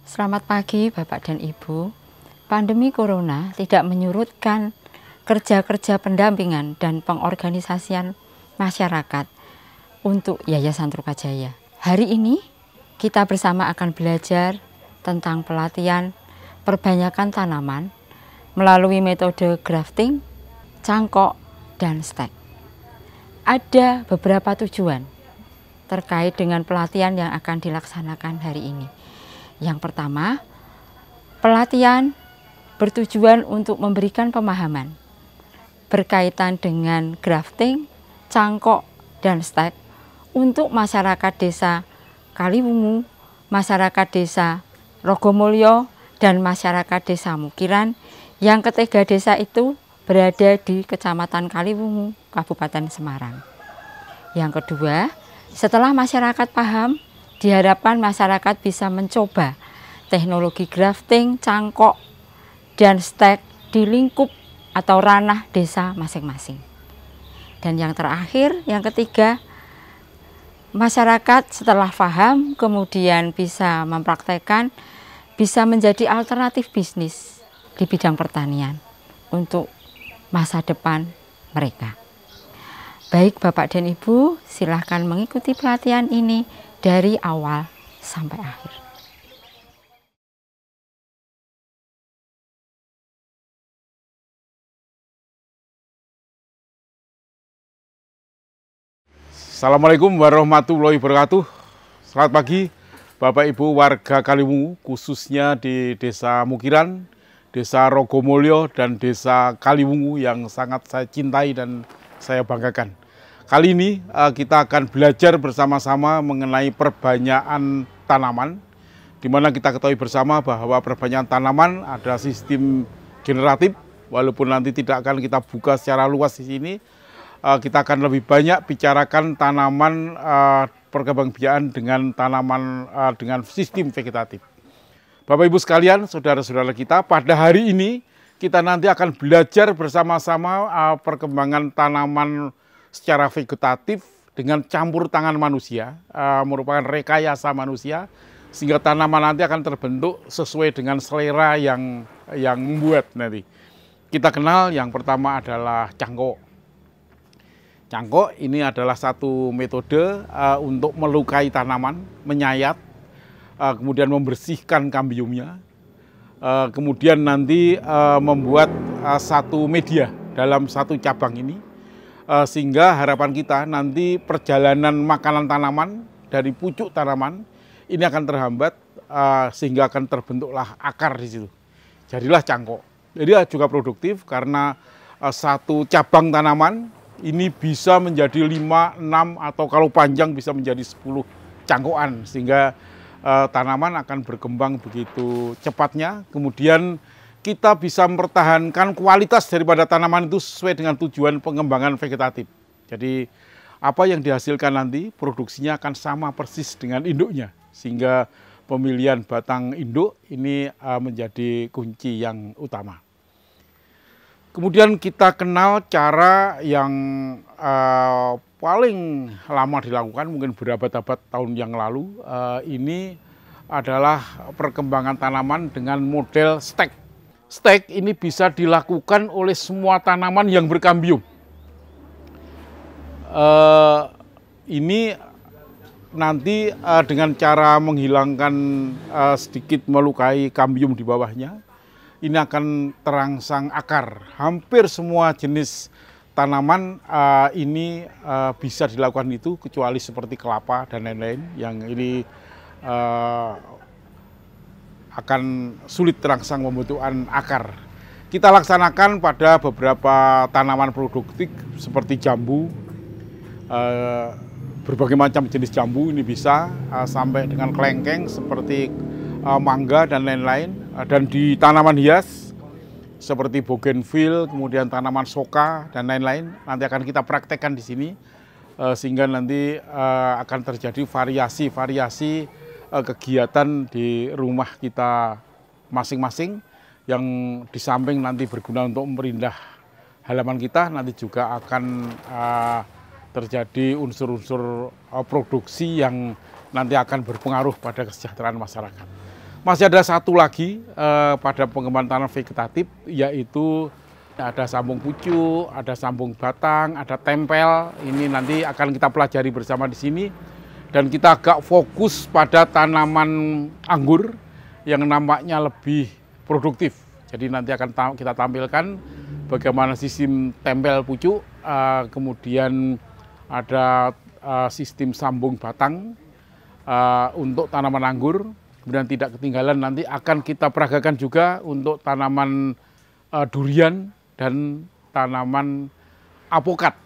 Selamat pagi Bapak dan Ibu. Pandemi Corona tidak menyurutkan kerja-kerja pendampingan dan pengorganisasian masyarakat untuk Yayasan Trukajaya. Hari ini kita bersama akan belajar tentang pelatihan perbanyakan tanaman melalui metode grafting, cangkok, dan stek. Ada beberapa tujuan terkait dengan pelatihan yang akan dilaksanakan hari ini. Yang pertama, pelatihan bertujuan untuk memberikan pemahaman berkaitan dengan grafting, cangkok, dan stek untuk masyarakat desa Kaliwungu, masyarakat desa Rogomulyo, dan masyarakat desa Mukiran yang ketiga desa itu berada di Kecamatan Kaliwungu, Kabupaten Semarang. Yang kedua, setelah masyarakat paham, diharapkan masyarakat bisa mencoba teknologi grafting, cangkok, dan stek di lingkup atau ranah desa masing-masing. Dan yang terakhir, yang ketiga, masyarakat setelah paham kemudian bisa mempraktekkan, bisa menjadi alternatif bisnis di bidang pertanian untuk masa depan mereka. Baik Bapak dan Ibu, silahkan mengikuti pelatihan ini dari awal sampai akhir. Assalamualaikum warahmatullahi wabarakatuh. Selamat pagi Bapak Ibu warga Kaliwungu, khususnya di Desa Mukiran, Desa Rogomulyo, dan Desa Kaliwungu yang sangat saya cintai dan saya banggakan. Kali ini kita akan belajar bersama-sama mengenai perbanyakan tanaman, di mana kita ketahui bersama bahwa perbanyakan tanaman ada sistem generatif, walaupun nanti tidak akan kita buka secara luas di sini. Kita akan lebih banyak bicarakan tanaman perkembangbiakan dengan tanaman dengan sistem vegetatif. Bapak Ibu sekalian, saudara-saudara kita, pada hari ini kita nanti akan belajar bersama-sama perkembangan tanaman secara vegetatif dengan campur tangan manusia, merupakan rekayasa manusia, sehingga tanaman nanti akan terbentuk sesuai dengan selera yang membuat nanti. Kita kenal yang pertama adalah cangkok. Cangkok ini adalah satu metode untuk melukai tanaman, menyayat, kemudian membersihkan kambiumnya, kemudian nanti membuat satu media dalam satu cabang ini, sehingga harapan kita nanti perjalanan makanan tanaman dari pucuk tanaman ini akan terhambat, sehingga akan terbentuklah akar di situ. Jadilah cangkok. Jadi juga produktif karena satu cabang tanaman ini bisa menjadi 5, 6, atau kalau panjang bisa menjadi 10 cangkokan, sehingga tanaman akan berkembang begitu cepatnya. Kemudian kita bisa mempertahankan kualitas daripada tanaman itu sesuai dengan tujuan pengembangan vegetatif. Jadi apa yang dihasilkan nanti produksinya akan sama persis dengan induknya, sehingga pemilihan batang induk ini menjadi kunci yang utama. Kemudian kita kenal cara yang paling lama dilakukan, mungkin berabad-abad tahun yang lalu. Ini adalah perkembangan tanaman dengan model stek. Stek ini bisa dilakukan oleh semua tanaman yang berkambium. Ini nanti dengan cara menghilangkan sedikit melukai kambium di bawahnya, ini akan terangsang akar. Hampir semua jenis tanaman ini bisa dilakukan itu, kecuali seperti kelapa dan lain-lain yang ini akan sulit terangsang membutuhkan akar. Kita laksanakan pada beberapa tanaman produktif seperti jambu, berbagai macam jenis jambu ini bisa, sampai dengan kelengkeng seperti mangga dan lain-lain, dan di tanaman hias seperti bougainville, kemudian tanaman soka dan lain-lain nanti akan kita praktekkan di sini, sehingga nanti akan terjadi variasi kegiatan di rumah kita masing-masing, yang di samping nanti berguna untuk memperindah halaman kita, nanti juga akan terjadi unsur-unsur produksi yang nanti akan berpengaruh pada kesejahteraan masyarakat. Masih ada satu lagi pada pengembangan tanaman vegetatif, yaitu ada sambung pucuk, ada sambung batang, ada tempel. Ini nanti akan kita pelajari bersama di sini. Dan kita agak fokus pada tanaman anggur yang nampaknya lebih produktif. Jadi nanti akan kita tampilkan bagaimana sistem tempel pucuk, kemudian ada sistem sambung batang untuk tanaman anggur. Kemudian tidak ketinggalan nanti akan kita peragakan juga untuk tanaman durian dan tanaman apokat.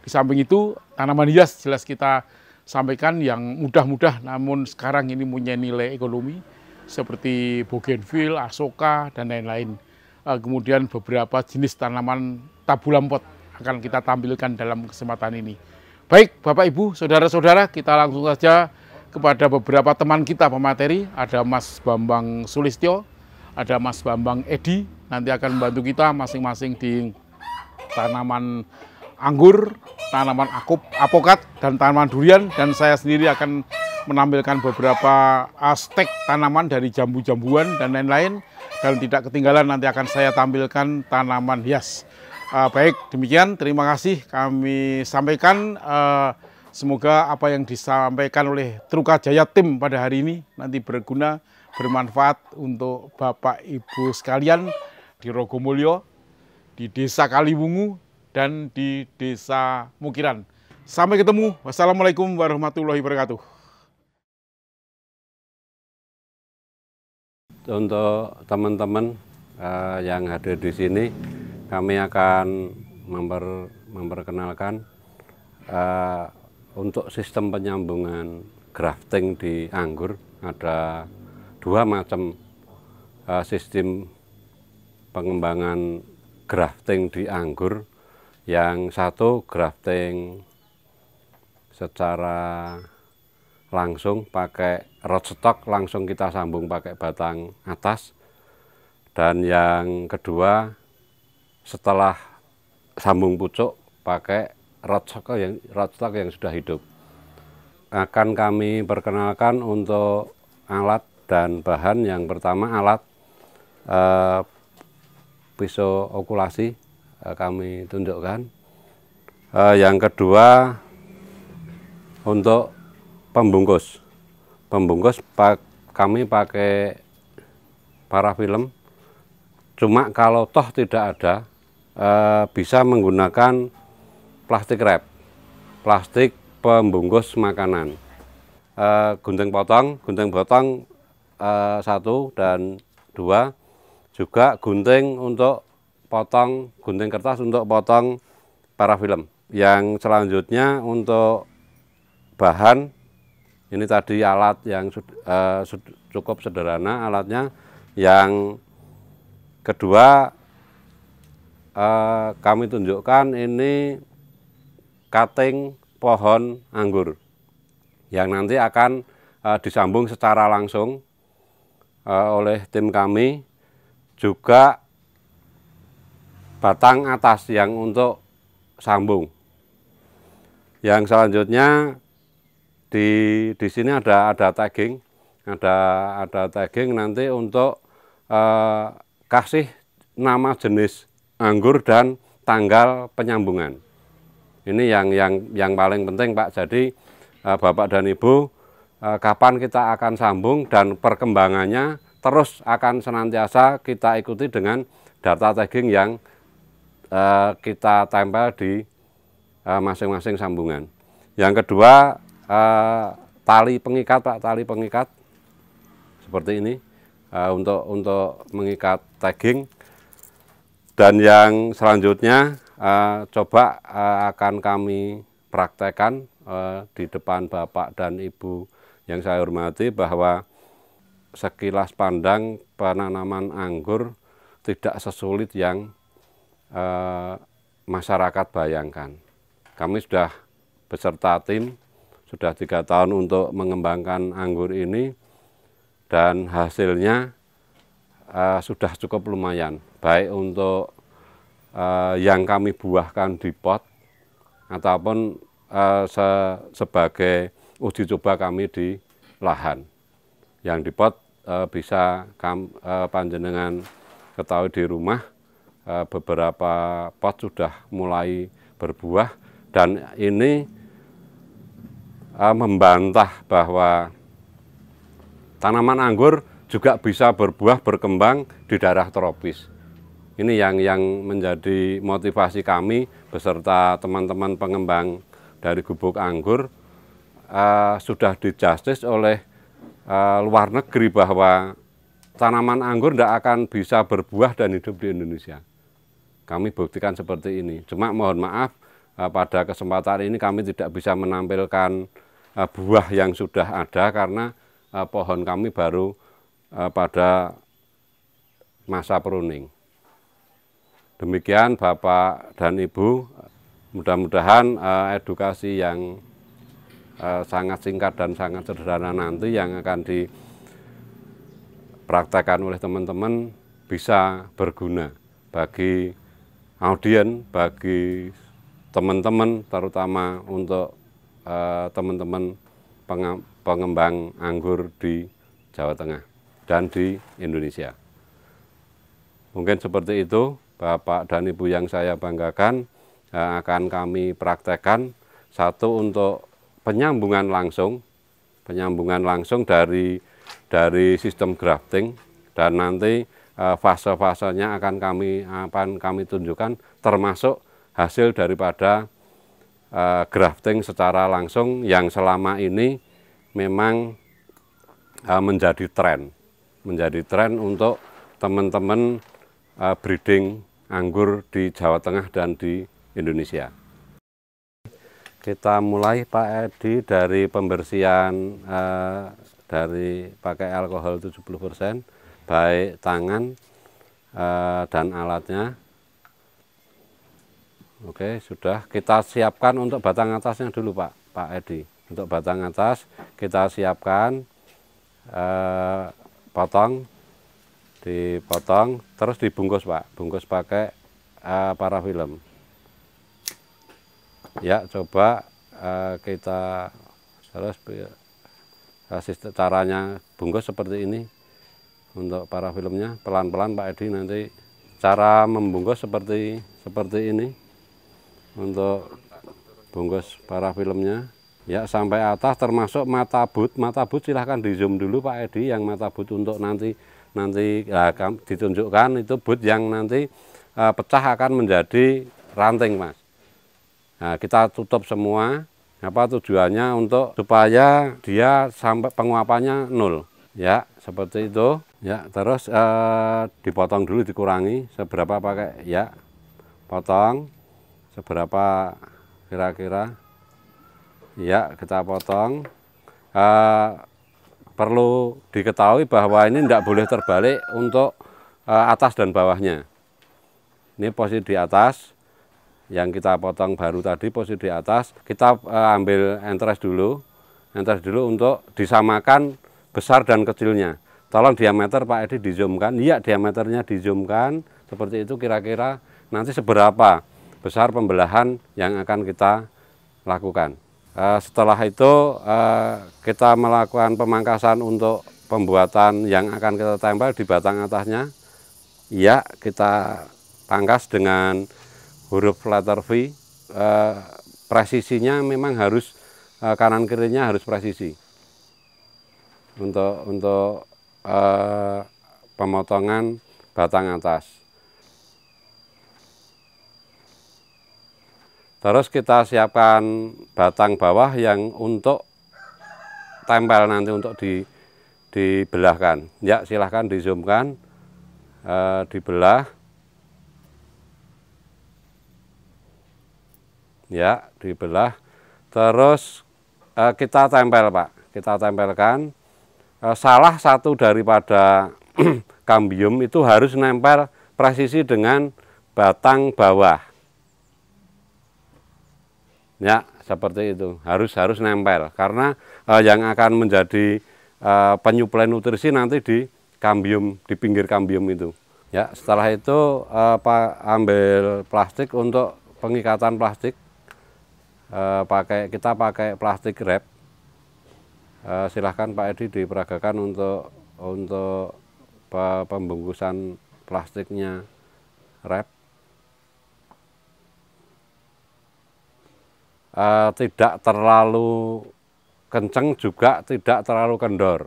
Di samping itu tanaman hias jelas kita sampaikan yang mudah-mudah namun sekarang ini punya nilai ekonomi seperti bougainville, asoka dan lain-lain. Kemudian beberapa jenis tanaman tabulampot akan kita tampilkan dalam kesempatan ini. Baik Bapak Ibu, saudara-saudara, kita langsung saja kepada beberapa teman kita pemateri. Ada Mas Bambang Sulistyo, ada Mas Bambang Edi, nanti akan membantu kita masing-masing di tanaman anggur, tanaman apokat, dan tanaman durian. Dan saya sendiri akan menampilkan beberapa stek tanaman dari jambu-jambuan dan lain-lain. Dan tidak ketinggalan nanti akan saya tampilkan tanaman hias. Baik, demikian. Terima kasih kami sampaikan. Semoga apa yang disampaikan oleh Trukajaya Tim pada hari ini nanti berguna, bermanfaat untuk Bapak Ibu sekalian di Rogomulyo, di Desa Kaliwungu, dan di Desa Mukiran. Sampai ketemu. Wassalamualaikum warahmatullahi wabarakatuh. Untuk teman-teman yang hadir di sini, kami akan memperkenalkan untuk sistem penyambungan grafting di anggur. Ada dua macam sistem pengembangan grafting di anggur. Yang satu grafting secara langsung pakai rootstock, langsung kita sambung pakai batang atas. Dan yang kedua setelah sambung pucuk pakai rootstock yang sudah hidup. Akan kami perkenalkan untuk alat dan bahan. Yang pertama alat pisau okulasi kami tunjukkan. Yang kedua untuk pembungkus. Pembungkus kami pakai parafilm. Cuma kalau toh tidak ada, bisa menggunakan plastik wrap, plastik pembungkus makanan. Gunting potong satu dan dua, juga gunting untuk potong, gunting kertas untuk potong parafilm. Yang selanjutnya untuk bahan, ini tadi alat yang cukup sederhana alatnya. Yang kedua kami tunjukkan ini cutting pohon anggur yang nanti akan disambung secara langsung oleh tim kami. Juga batang atas yang untuk sambung. Yang selanjutnya di sini ada tagging, ada tagging nanti untuk kasih nama jenis anggur dan tanggal penyambungan. Ini yang paling penting Pak. Jadi Bapak dan Ibu, kapan kita akan sambung dan perkembangannya terus akan senantiasa kita ikuti dengan data tagging yang kita tempel di masing-masing sambungan. Yang kedua tali pengikat Pak, tali pengikat seperti ini untuk mengikat tagging. Dan yang selanjutnya coba akan kami praktekkan di depan Bapak dan Ibu yang saya hormati, bahwa sekilas pandang penanaman anggur tidak sesulit yang masyarakat bayangkan. Kami sudah beserta tim, sudah 3 tahun untuk mengembangkan anggur ini, dan hasilnya sudah cukup lumayan, baik untuk yang kami buahkan di pot ataupun sebagai uji coba kami di lahan. Yang di pot bisa panjenengan ketahui di rumah, beberapa pot sudah mulai berbuah, dan ini membantah bahwa tanaman anggur juga bisa berbuah berkembang di daerah tropis. Ini yang menjadi motivasi kami beserta teman-teman pengembang dari gubuk anggur, sudah di-justice oleh luar negeri bahwa tanaman anggur tidak akan bisa berbuah dan hidup di Indonesia. Kami buktikan seperti ini. Cuma mohon maaf, pada kesempatan ini kami tidak bisa menampilkan buah yang sudah ada karena pohon kami baru pada masa pruning. Demikian Bapak dan Ibu, mudah-mudahan edukasi yang sangat singkat dan sangat sederhana nanti yang akan dipraktekkan oleh teman-teman bisa berguna bagi audien, bagi teman-teman, terutama untuk teman-teman pengembang anggur di Jawa Tengah dan di Indonesia. Mungkin seperti itu Bapak dan Ibu yang saya banggakan, akan kami praktekkan. Satu, untuk penyambungan langsung dari sistem grafting, dan nanti fase-fasenya akan kami tunjukkan, termasuk hasil daripada grafting secara langsung yang selama ini memang menjadi tren untuk teman-teman breeding anggur di Jawa Tengah dan di Indonesia. Kita mulai Pak Edi dari pembersihan dari pakai alkohol 70%, baik tangan dan alatnya. Oke, sudah kita siapkan untuk batang atasnya dulu Pak Edi. Untuk batang atas kita siapkan, dipotong, terus dibungkus Pak, bungkus pakai parafilm. Ya, coba kita terus caranya bungkus seperti ini. Untuk parafilmnya pelan-pelan Pak Edi, nanti cara membungkus seperti ini. Untuk bungkus parafilmnya ya sampai atas, termasuk mata but silahkan di zoom dulu Pak Edi, yang mata but untuk nanti ditunjukkan itu but yang nanti pecah akan menjadi ranting Mas. Nah, kita tutup semua, tujuannya untuk supaya dia sampai penguapannya 0 ya, seperti itu ya. Terus dipotong dulu, dikurangi seberapa pakai ya, potong seberapa kira-kira ya, kita potong. Perlu diketahui bahwa ini tidak boleh terbalik untuk atas dan bawahnya. Ini posisi di atas, yang kita potong baru tadi posisi di atas. Kita ambil entres dulu untuk disamakan besar dan kecilnya. Tolong diameter Pak Edi dizoomkan, iya diameternya dizoomkan, seperti itu kira-kira nanti seberapa besar pembelahan yang akan kita lakukan. Setelah itu kita melakukan pemangkasan untuk pembuatan yang akan kita tempel di batang atasnya. Ya, kita pangkas dengan huruf letter V. Presisinya memang harus kanan kirinya harus presisi. Untuk pemotongan batang atas. Terus kita siapkan batang bawah yang untuk tempel nanti untuk dibelahkan. Ya, silahkan dizoomkan, dibelah. Ya, dibelah. Terus kita tempel Pak, kita tempelkan. Salah satu daripada kambium itu harus nempel presisi dengan batang bawah. Ya, seperti itu, harus nempel, karena yang akan menjadi penyuplai nutrisi nanti di kambium, di pinggir kambium itu. Ya, setelah itu ambil plastik untuk pengikatan plastik. Kita pakai plastik wrap. Silahkan Pak Edi diperagakan untuk untuk pembungkusan plastiknya wrap tidak terlalu kenceng juga tidak terlalu kendor.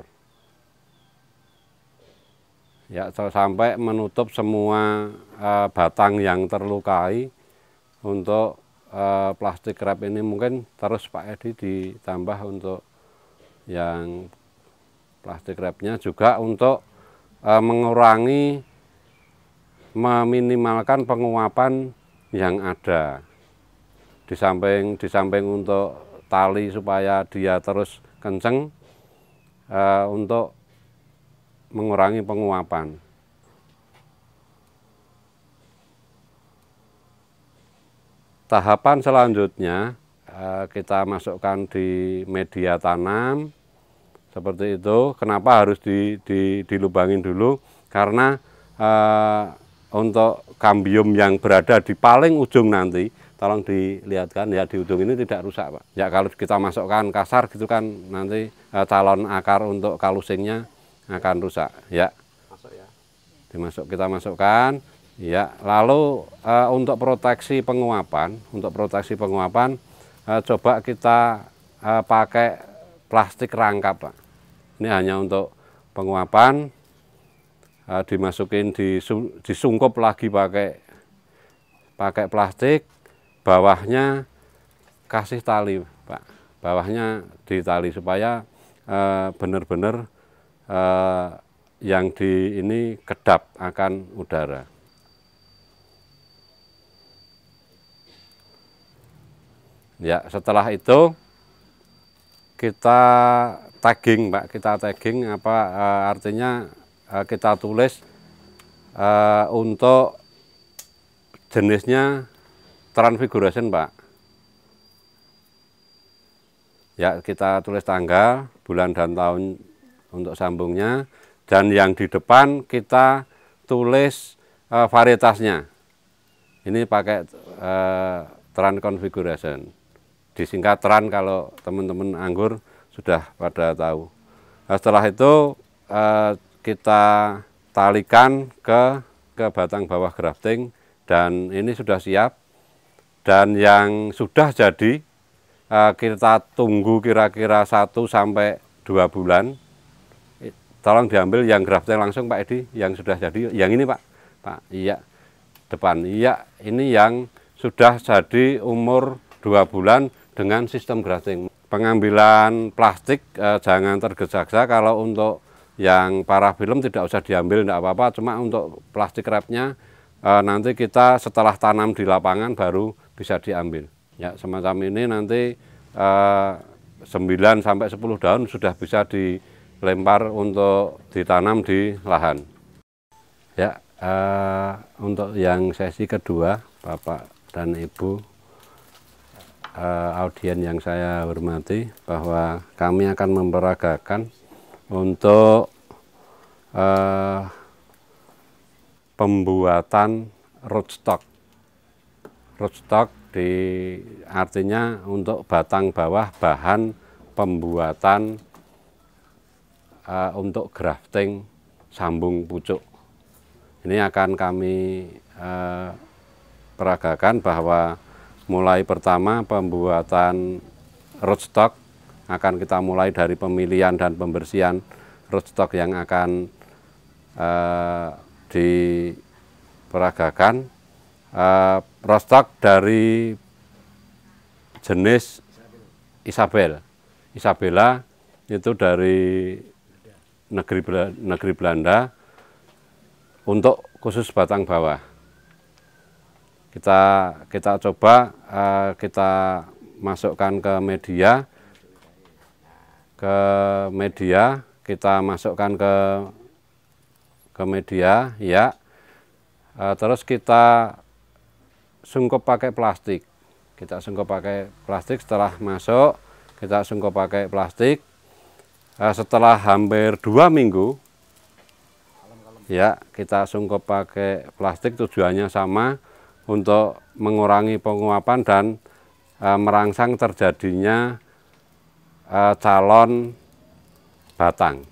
Ya, sampai menutup semua batang yang terlukai. Untuk plastik wrap ini mungkin terus Pak Edi ditambah untuk yang plastik wrapnya juga untuk mengurangi, meminimalkan penguapan yang ada. Di samping untuk tali supaya dia terus kenceng, untuk mengurangi penguapan. Tahapan selanjutnya kita masukkan di media tanam seperti itu. Kenapa harus dilubangin dulu? Karena untuk kambium yang berada di paling ujung nanti, tolong dilihatkan ya, di ujung ini tidak rusak Pak. Ya kalau kita masukkan kasar gitu kan nanti calon akar untuk kalusingnya akan rusak ya. Masuk ya. Kita masukkan ya. Lalu untuk proteksi penguapan, coba kita pakai plastik rangkap Pak. Ini hanya untuk penguapan, dimasukin disungkup lagi pakai plastik, bawahnya kasih tali Pak. Bawahnya ditali supaya benar-benar yang di ini kedap akan udara. Ya, setelah itu kita tagging Pak, artinya kita tulis untuk jenisnya transfiguration Pak. Ya, kita tulis tanggal, bulan dan tahun untuk sambungnya, dan yang di depan kita tulis varietasnya. Ini pakai Tran Configuration, disingkat Tran kalau teman-teman anggur sudah pada tahu. Nah, setelah itu kita talikan ke batang bawah grafting, dan ini sudah siap. Dan yang sudah jadi kita tunggu kira-kira 1 sampai 2 bulan. Tolong diambil yang grafting langsung Pak Edi, yang sudah jadi, yang ini Pak. Iya, depan. Iya, ini yang sudah jadi umur 2 bulan dengan sistem grafting. Pengambilan plastik jangan tergesa-gesa. Kalau untuk yang parafilm tidak usah diambil, tidak apa-apa. Cuma untuk plastik wrapnya nanti kita setelah tanam di lapangan baru bisa diambil. Ya, semacam ini nanti 9 sampai 10 daun sudah bisa dilempar untuk ditanam di lahan. Ya, untuk yang sesi kedua, Bapak dan Ibu, audien yang saya hormati, bahwa kami akan memperagakan untuk pembuatan rootstock. Rootstock artinya untuk batang bawah bahan pembuatan untuk grafting sambung pucuk. Ini akan kami peragakan bahwa mulai pertama pembuatan rootstock akan kita mulai dari pemilihan dan pembersihan rootstock yang akan diperagakan. Rootstock dari jenis Isabella itu dari negeri Belanda untuk khusus batang bawah. Kita coba kita masukkan ke media, kita masukkan ke media ya. Terus kita sungkup pakai plastik. Setelah masuk, kita sungkup pakai plastik. Setelah hampir 2 minggu, ya kita sungkup pakai plastik. Tujuannya sama, untuk mengurangi penguapan dan merangsang terjadinya calon batang.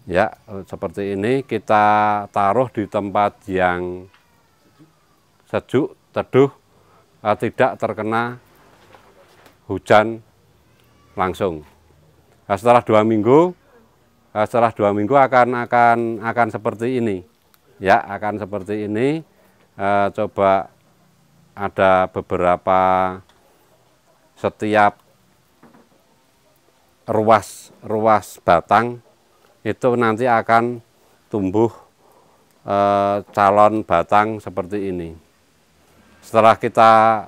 Ya, seperti ini kita taruh di tempat yang sejuk, teduh, tidak terkena hujan langsung. Setelah 2 minggu, akan seperti ini. Ya, akan seperti ini. Coba ada beberapa setiap ruas batang itu nanti akan tumbuh calon batang seperti ini. Setelah kita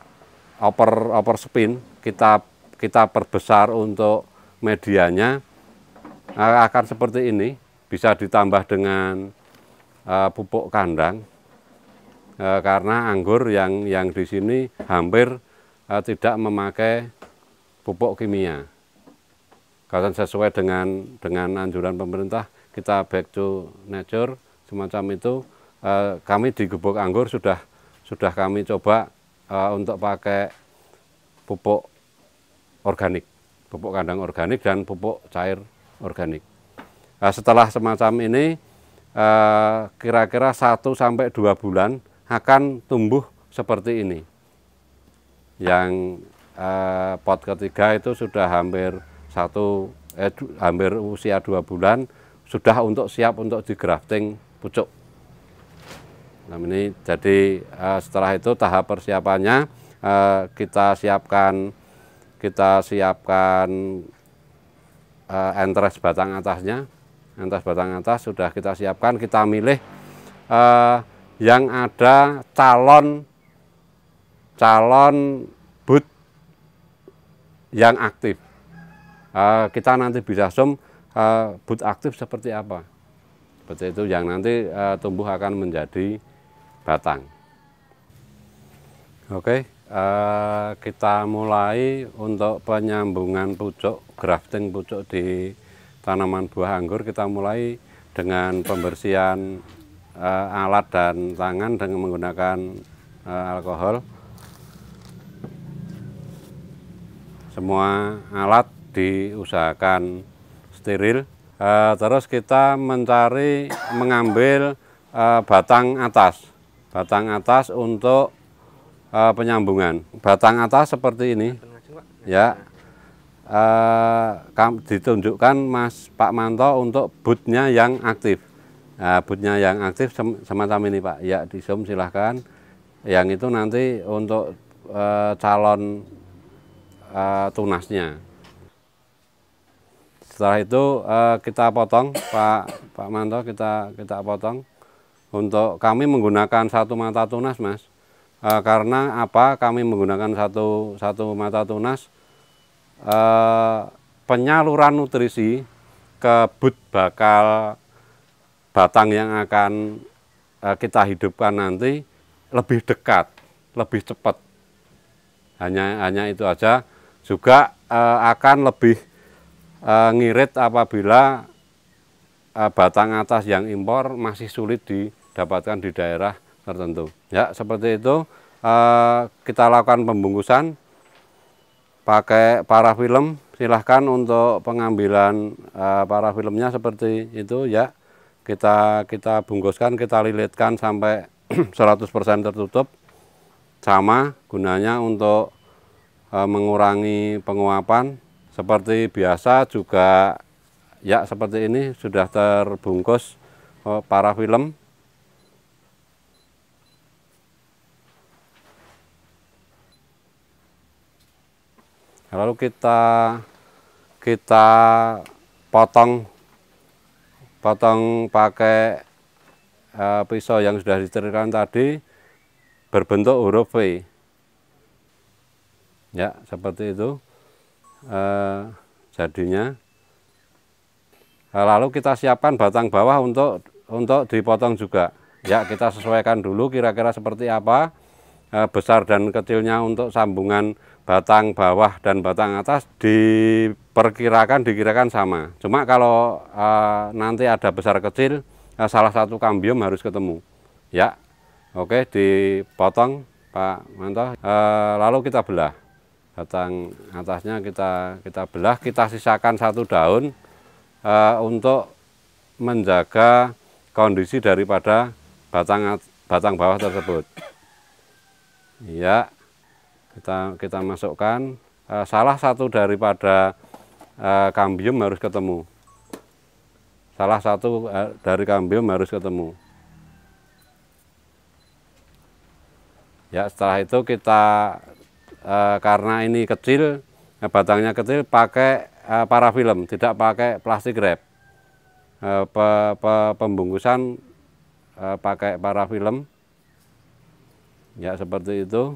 oper spin, kita perbesar untuk medianya, akan seperti ini. Bisa ditambah dengan pupuk kandang, karena anggur yang di sini hampir tidak memakai pupuk kimia. Karena sesuai dengan anjuran pemerintah, kita back to nature semacam itu. Kami di Gubuk Anggur sudah kami coba untuk pakai pupuk organik, pupuk kandang organik dan pupuk cair organik. Setelah semacam ini, kira-kira 1–2 bulan akan tumbuh seperti ini. Yang pot ketiga itu sudah hampir usia 2 bulan, sudah siap untuk di grafting pucuk. Nah, ini jadi setelah itu tahap persiapannya kita siapkan entres batang atasnya. Entres batang atas sudah kita siapkan, kita milih yang ada calon bud yang aktif. Kita nanti bisa zoom bud aktif seperti apa. Seperti itu yang nanti tumbuh akan menjadi batang. Oke, kita mulai untuk penyambungan pucuk, grafting pucuk di tanaman buah anggur. Kita mulai dengan pembersihan alat dan tangan dengan menggunakan alkohol. Semua alat diusahakan steril. Terus kita mengambil batang atas untuk penyambungan. Batang atas seperti ini, ya. Ditunjukkan Pak Manto untuk budnya yang aktif. Budnya yang aktif semacam ini, Pak. Ya, di zoom silahkan. Yang itu nanti untuk calon tunasnya. Setelah itu kita potong, Pak Manto, kita potong. Untuk kami menggunakan 1 mata tunas, Mas. Karena apa? Kami menggunakan satu mata tunas, penyaluran nutrisi ke bud bakal batang yang akan kita hidupkan nanti lebih dekat, lebih cepat. Hanya itu aja. Juga akan lebih ngirit apabila batang atas yang impor masih sulit didapatkan di daerah tertentu. Ya, seperti itu. Kita lakukan pembungkusan pakai parafilm. Silahkan untuk pengambilan parafilmnya seperti itu, ya. Kita bungkuskan, kita lilitkan sampai 100% tertutup. Sama gunanya untuk mengurangi penguapan. Seperti biasa juga, ya, seperti ini sudah terbungkus parafilm. Lalu kita potong pakai pisau yang sudah disterilkan tadi berbentuk huruf V. Ya, seperti itu jadinya. Lalu kita siapkan batang bawah untuk dipotong juga. Ya, kita sesuaikan dulu kira-kira seperti apa besar dan kecilnya untuk sambungan batang bawah dan batang atas dikirakan sama. Cuma kalau nanti ada besar kecil, salah satu kambium harus ketemu. Ya, oke, dipotong Pak Manto. Lalu kita belah. Batang atasnya kita belah, kita sisakan 1 daun untuk menjaga kondisi daripada batang bawah tersebut. Ya, kita masukkan. Salah satu daripada kambium harus ketemu. Salah satu dari kambium harus ketemu. Ya, setelah itu kita karena ini kecil, batangnya kecil, pakai parafilm, tidak pakai plastik wrap. Pembungkusan pakai parafilm. Ya, seperti itu.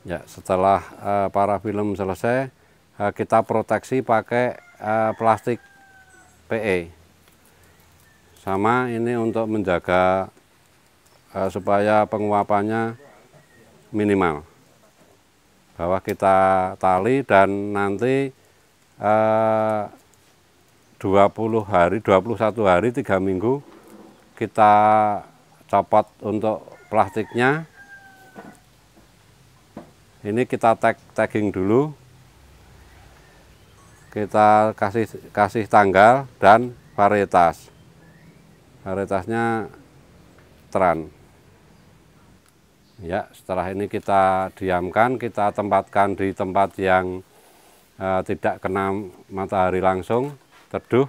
Ya, setelah parafilm selesai, kita proteksi pakai plastik PE. Sama ini untuk menjaga supaya penguapannya minimal. Bahwa kita tali dan nanti 21 hari 3 minggu kita copot untuk plastiknya. Ini kita tagging dulu, kita kasih tanggal dan varietas. Varietasnya Tran. Ya, setelah ini kita diamkan, kita tempatkan di tempat yang tidak kena matahari langsung, teduh.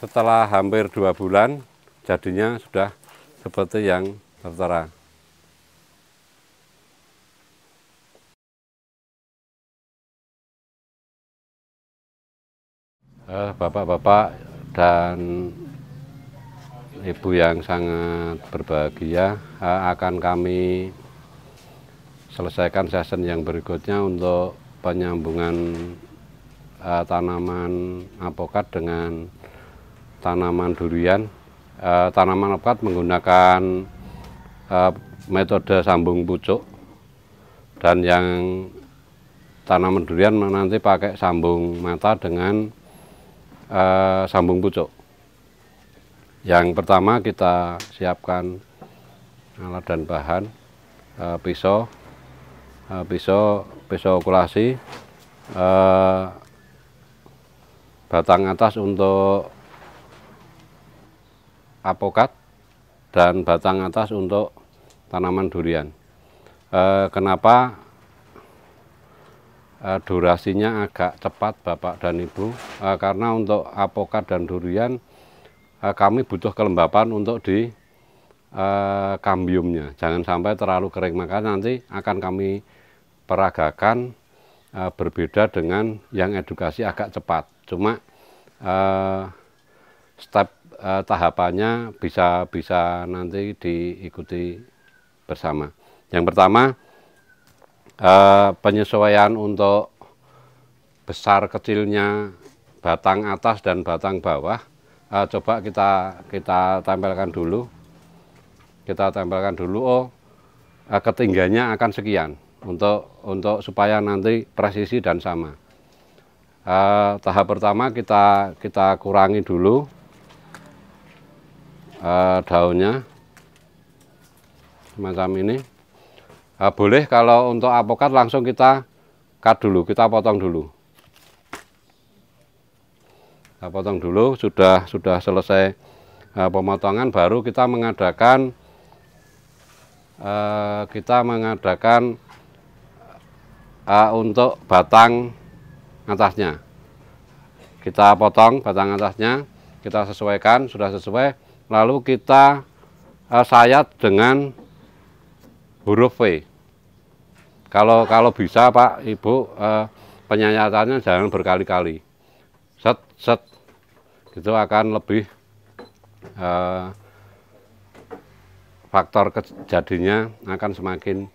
Setelah hampir 2 bulan, jadinya sudah seperti yang tertera. Bapak-bapak dan ibu yang sangat berbahagia, akan kami selesaikan season yang berikutnya untuk penyambungan tanaman apokat dengan tanaman durian. Tanaman apokat menggunakan metode sambung pucuk, dan yang tanaman durian nanti pakai sambung mata dengan sambung pucuk. Yang pertama kita siapkan alat dan bahan, pisau okulasi, batang atas untuk apokat dan batang atas untuk tanaman durian. Kenapa durasinya agak cepat Bapak dan Ibu? Karena untuk apokat dan durian kami butuh kelembapan untuk di kambiumnya, jangan sampai terlalu kering, maka nanti akan kami peragakan berbeda dengan yang edukasi agak cepat. Cuma step tahapannya bisa nanti diikuti bersama. Yang pertama, penyesuaian untuk besar kecilnya batang atas dan batang bawah. Coba kita tempelkan dulu. Ketinggiannya akan sekian untuk supaya nanti presisi dan sama. Tahap pertama kita kurangi dulu daunnya semacam ini. Boleh kalau untuk apokat langsung kita cut dulu, kita potong dulu. Kita potong dulu, sudah selesai pemotongan, baru kita mengadakan untuk batang atasnya. Kita potong batang atasnya, kita sesuaikan, sudah sesuai, lalu kita sayat dengan huruf V. Kalau bisa Pak Ibu, penyayatannya jangan berkali-kali. Set, itu akan lebih faktor kejadiannya akan semakin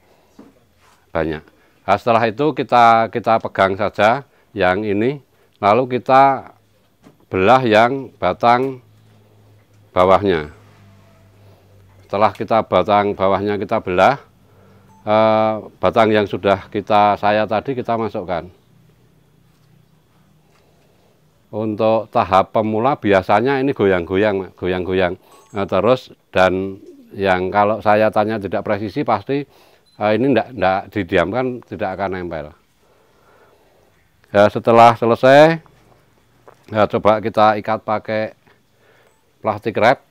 banyak. Nah, setelah itu kita pegang saja yang ini, lalu kita belah yang batang bawahnya. Setelah batang bawahnya kita belah, batang yang sudah kita sayat tadi kita masukkan. Untuk tahap pemula biasanya ini goyang-goyang terus, dan yang kalau sayatannya tidak presisi pasti ini tidak didiamkan, tidak akan nempel. Ya, setelah selesai, ya, coba kita ikat pakai plastik wrap.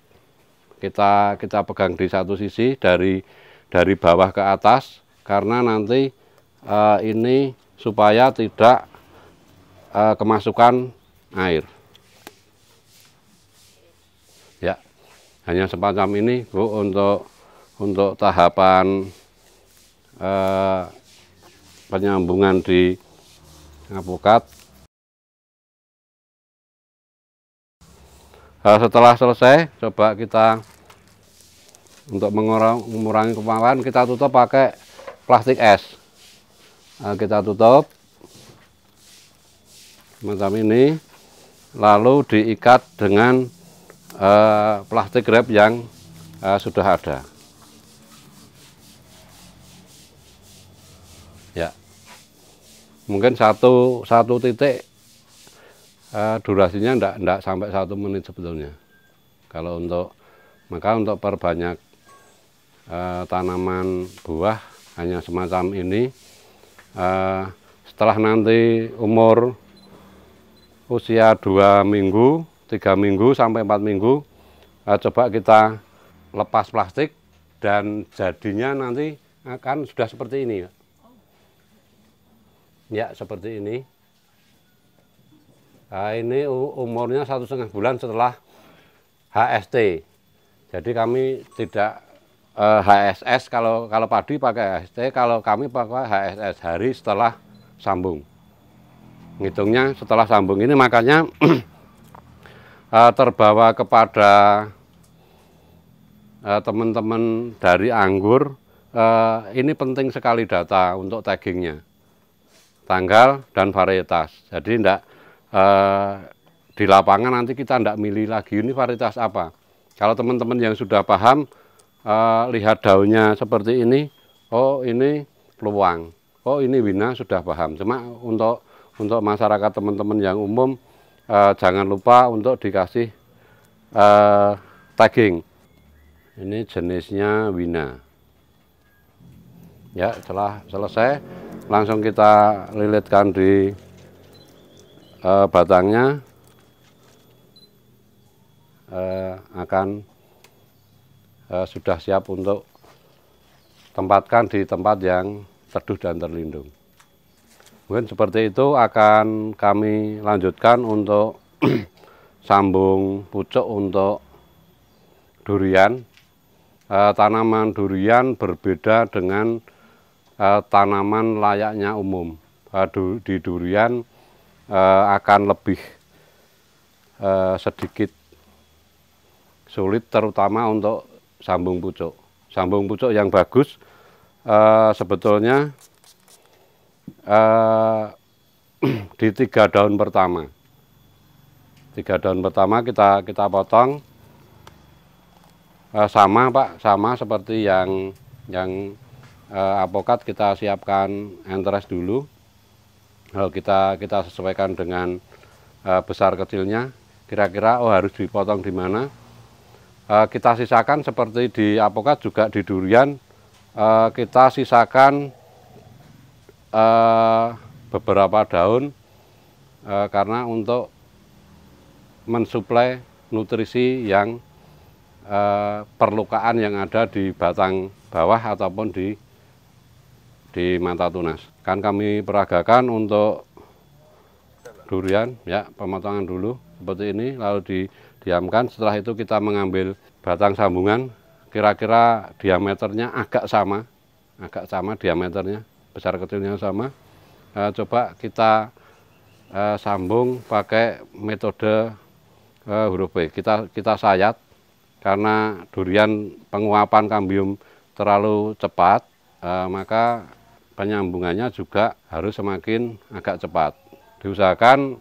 Kita pegang di satu sisi dari bawah ke atas, karena nanti ini supaya tidak kemasukan air. Ya, hanya semacam ini Bu untuk tahapan penyambungan di alpukat. Setelah selesai, coba kita untuk mengurangi kemasukan, kita tutup pakai plastik es. Kita tutup semacam ini, lalu diikat dengan plastik wrap yang sudah ada. Ya, mungkin satu titik durasinya enggak sampai 1 menit sebetulnya. Kalau maka untuk perbanyak tanaman buah hanya semacam ini. Setelah nanti umur usia 2 minggu, 3 minggu sampai 4 minggu, coba kita lepas plastik dan jadinya nanti akan sudah seperti ini. Ya, seperti ini. Ini umurnya 1,5 bulan setelah HST. Jadi kami tidak HSS, kalau padi pakai HST, kalau kami pakai HSS, hari setelah sambung. Ngitungnya setelah sambung ini, makanya terbawa kepada teman-teman dari anggur, ini penting sekali data untuk taggingnya, tanggal dan varietas. Jadi di lapangan nanti kita tidak milih lagi ini varietas apa. Kalau teman-teman yang sudah paham, lihat daunnya seperti ini, oh ini peluang, oh ini wina, sudah paham. Cuma untuk masyarakat teman-teman yang umum, jangan lupa untuk dikasih tagging. Ini jenisnya wina. Ya, setelah selesai langsung kita lilitkan di batangnya, akan sudah siap untuk tempatkan di tempat yang teduh dan terlindung. Mungkin seperti itu akan kami lanjutkan untuk sambung pucuk untuk durian. Tanaman durian berbeda dengan tanaman layaknya umum. Di durian akan lebih sedikit sulit, terutama untuk sambung pucuk. Sambung pucuk yang bagus sebetulnya di 3 daun pertama. 3 daun pertama kita potong sama Pak, sama seperti yang apokat. Kita siapkan entres dulu. Kita sesuaikan dengan besar kecilnya, kira-kira harus dipotong di mana. Kita sisakan seperti di apokat juga di durian, kita sisakan beberapa daun karena untuk mensuplai nutrisi yang perlukaan yang ada di batang bawah ataupun di mata tunas. Kan kami peragakan untuk durian, ya, pemotongan dulu seperti ini, lalu diamkan. Setelah itu kita mengambil batang sambungan, kira-kira diameternya agak sama diameternya, besar kecilnya sama. Coba kita sambung pakai metode huruf B. Kita sayat, karena durian penguapan kambium terlalu cepat, maka penyambungannya juga harus semakin agak cepat. Diusahakan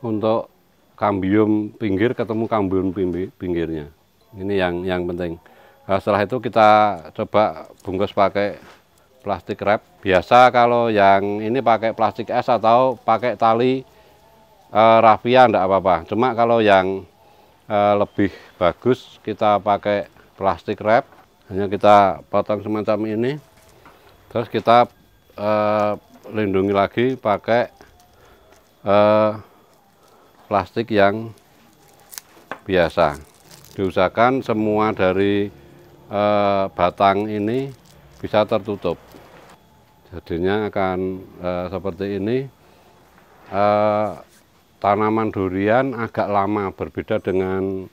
untuk kambium pinggir ketemu kambium pinggirnya. Ini yang penting. Setelah itu kita coba bungkus pakai plastik wrap. Biasa kalau yang ini pakai plastik es atau pakai tali rafia enggak apa-apa. Cuma kalau yang lebih bagus kita pakai plastik wrap. Hanya kita potong semacam ini. Terus kita lindungi lagi pakai plastik yang biasa. Diusahakan semua dari batang ini bisa tertutup. Jadinya akan seperti ini. Tanaman durian agak lama, berbeda dengan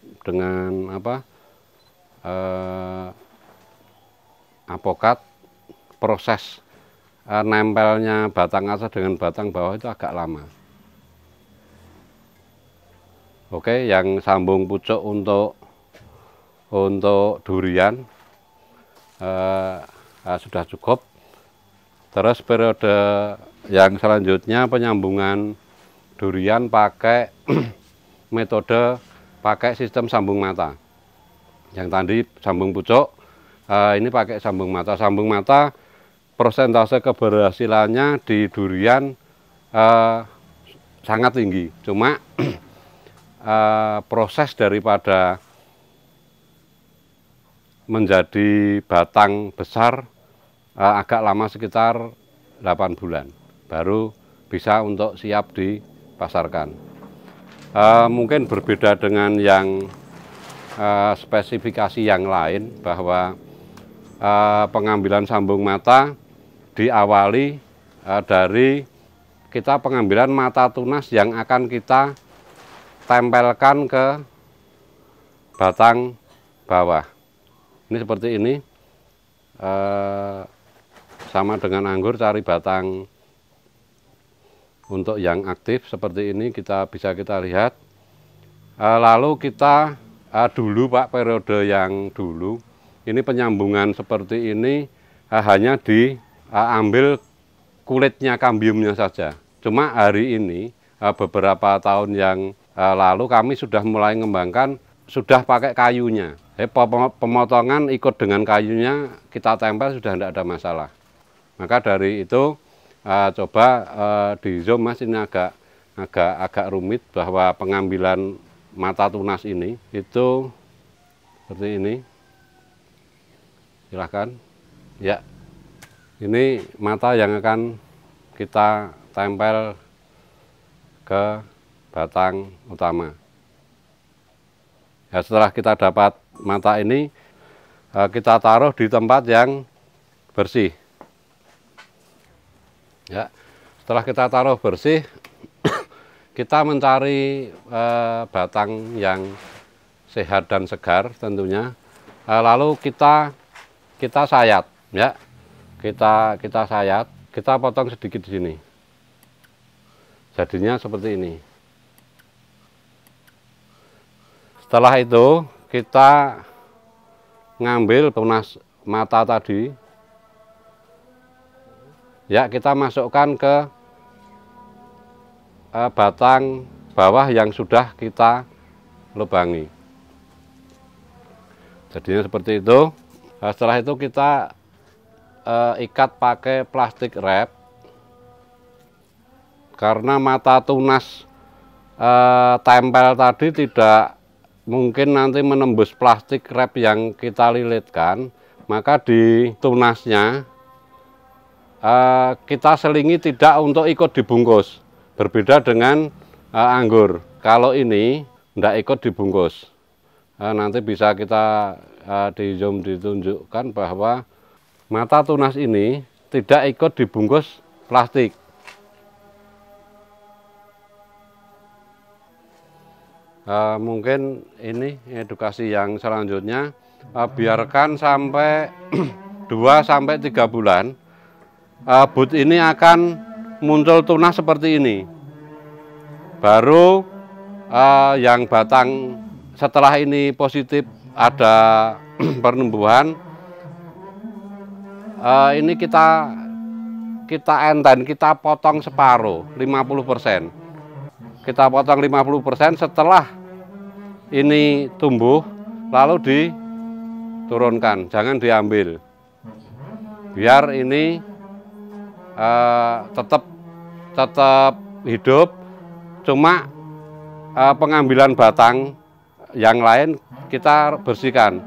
apokat. Proses nempelnya batang atas dengan batang bawah itu agak lama. Oke, yang sambung pucuk untuk durian sudah cukup. Terus periode yang selanjutnya penyambungan durian pakai metode pakai sistem sambung mata. Yang tadi sambung pucuk, ini pakai sambung mata. Sambung mata persentase keberhasilannya di durian sangat tinggi. Cuma proses daripada menjadi batang besar agak lama, sekitar 8 bulan. Baru bisa untuk siap dipasarkan. Mungkin berbeda dengan yang spesifikasi yang lain, bahwa pengambilan sambung mata diawali dari kita pengambilan mata tunas yang akan kita tempelkan ke batang bawah. Ini seperti ini, sama dengan anggur, cari batang untuk yang aktif seperti ini bisa kita lihat. Lalu kita dulu Pak, periode yang dulu ini penyambungan seperti ini hanya diambil kulitnya, kambiumnya saja. Cuma hari ini beberapa tahun yang lalu kami sudah mulai mengembangkan, sudah pakai kayunya. Pemotongan ikut dengan kayunya, kita tempel sudah tidak ada masalah. Maka dari itu coba di zoom Mas, ini agak rumit, bahwa pengambilan mata tunas ini itu seperti ini. Silahkan. Ya, ini mata yang akan kita tempel ke batang utama. Ya, setelah kita dapat mata ini, kita taruh di tempat yang bersih. Ya, setelah kita taruh bersih, kita mencari batang yang sehat dan segar tentunya. Lalu kita sayat, ya, kita sayat, kita potong sedikit di sini. Jadinya seperti ini. Setelah itu kita ngambil tunas mata tadi, ya, kita masukkan ke batang bawah yang sudah kita lubangi. Jadinya seperti itu. Setelah itu kita ikat pakai plastik wrap, karena mata tunas tempel tadi tidak mungkin nanti menembus plastik wrap yang kita lilitkan, maka di tunasnya kita selingi tidak untuk ikut dibungkus. Berbeda dengan anggur, kalau ini tidak ikut dibungkus. Nanti bisa kita di zoom ditunjukkan bahwa mata tunas ini tidak ikut dibungkus plastik. Mungkin ini edukasi yang selanjutnya, biarkan sampai 2-3 bulan, bud ini akan muncul tunas seperti ini. Baru yang batang setelah ini positif ada pertumbuhan, ini kita enten, kita potong separuh, 50%. Kita potong 50% setelah ini tumbuh, lalu diturunkan, jangan diambil. Biar ini tetap hidup, cuma pengambilan batang yang lain kita bersihkan.